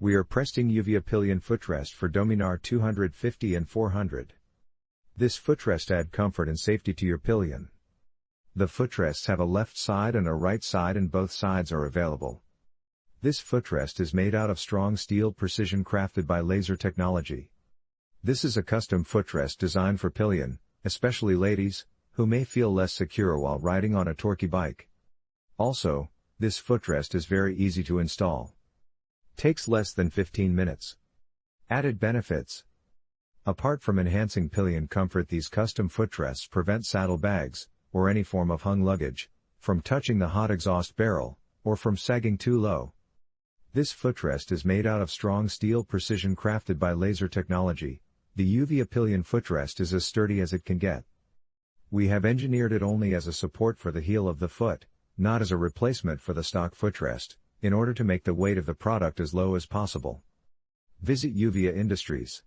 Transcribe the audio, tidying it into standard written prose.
We are presting LLUVIA Pillion Footrest for Dominar 250 and 400. This footrest adds comfort and safety to your pillion. The footrests have a left side and a right side and both sides are available. This footrest is made out of strong steel precision crafted by laser technology. This is a custom footrest designed for pillion, especially ladies, who may feel less secure while riding on a torquey bike. Also, this footrest is very easy to install. Takes less than 15 minutes. Added benefits. Apart from enhancing pillion comfort, these custom footrests prevent saddlebags, or any form of hung luggage, from touching the hot exhaust barrel, or from sagging too low. This footrest is made out of strong steel precision crafted by laser technology. The LLUVIA Pillion Footrest is as sturdy as it can get. We have engineered it only as a support for the heel of the foot, not as a replacement for the stock footrest, in order to make the weight of the product as low as possible. Visit LLUVIA Industries.